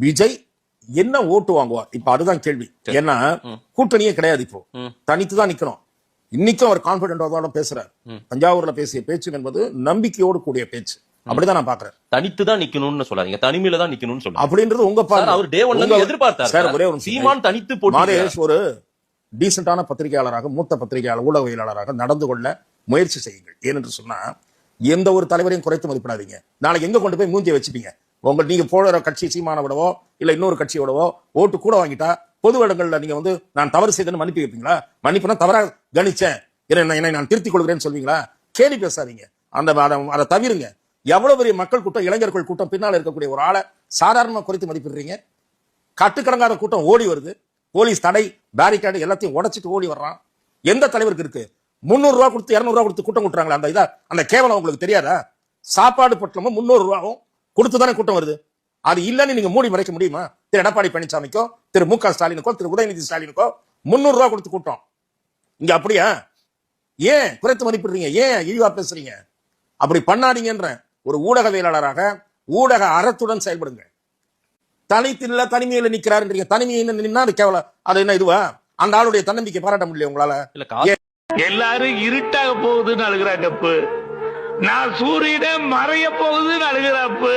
விஜய் என்ன ஓட்டு வாங்குவார்? இப்ப அதுதான் கேள்வி. ஏன்னா கூட்டணியே கிடையாது, இப்போ தனித்து தான் நிக்கணும். இன்னைக்கும் அவர் கான்பிடென்டா பேசுறாரு. தஞ்சாவூர்ல பேசிய பேச்சு என்பது நம்பிக்கையோடு கூடிய பேச்சு. அப்படிதான் நான் பாக்குறேன். தனித்து தான் நிக்கணும்னு சொல்லாதீங்க, தனிமையில தான் நிக்கணும்னு சொல்லுங்க. அப்படின்றது உங்க பார்வை. அவர் டே 1ல எதிர்பார்த்தார் சார். ஒரே ஒரு சீமான் தனித்து போட்டு மாதேஷ் ஒரு டீசென்டான பத்திரிகையாளராக, மூத்த பத்திரிகையாளர், ஊடகவியலாளராக நடந்து கொள்ள முயற்சி செய்யுங்கள். ஏனென்று சொன்னா எந்த ஒரு தலைவரையும் குறைத்து மதிப்பிடாதீங்க. நாளைக்கு எங்க கொண்டு போய் மூஞ்சியை வச்சுப்பீங்க? நீங்க போற கட்சி சீமான விடவோ இல்ல இன்னொரு கட்சியோடவோ ஓட்டு கூட வாங்கிட்டா பொது இடங்கள்ல நீங்க நான் தவறு செய்தேன்னு மன்னிப்பு வைப்பீங்களா? மன்னிப்புனா தவறாக கணிச்சேன், என்னை நான் திருத்திக் கொள்கிறேன்னு சொல்வீங்களா? கேள்வி பேசாதீங்க. அதை தவிருங்க. எவ்வளவு பெரிய மக்கள் கூட்டம், இளைஞர்கள் கூட்டம், பின்னால இருக்கக்கூடிய ஒரு ஆளை சாதாரணமா குறைத்து மதிப்பிடுறீங்க. கட்டுக்கடங்காத கூட்டம் ஓடி வருது. போலீஸ் தடை, பேரிகார்டு எல்லாத்தையும் உடைச்சிட்டு ஓடி வர்றான். எந்த தலைவருக்கு இருக்கு? 300 ரூபாய் கொடுத்து 200 ரூபாய் கொடுத்து கூட்டம் கூட்டுறாங்களா? அந்த கேவலம் உங்களுக்கு தெரியாதா? சாப்பாடு பொட்டலமும் 300 ரூபாயும் கொடுத்துதானே கூட்டம் வருது. அது இல்லன்னு நீங்க மூடி மறைக்க முடியுமா? திரு எடப்பாடி பழனிசாமிக்கோ, திரு மு க ஸ்டாலினுக்கோ, திரு உதயநிதி ஸ்டாலினுக்கோ 300 ரூபாய் கொடுத்து கூட்டம். இங்க அப்படியா? ஏன் குறைத்து மதிப்பிடுறீங்க? ஏன் இழிவா பேசுறீங்க? அப்படி பண்ணாதீங்கன்ற ஒரு ஊடகவியலாளராக ஊடக அறத்துடன் செயல்படுங்க. தனித்தில்ல தனிமையில நிக்கிறாருன்றீங்க. தனிமையில நின்னா அது கேவலம். அது என்ன இதுவா? அந்த ஆளுடைய தன்னம்பிக்கை பாராட்ட முடியல உங்களால? எல்லாரும் இருட்டாக போகுதுன்னு அழுகிறாங்கப்பு. நான் சூரியனே மறைய போகுதுன்னு அழுகிறாப்பு.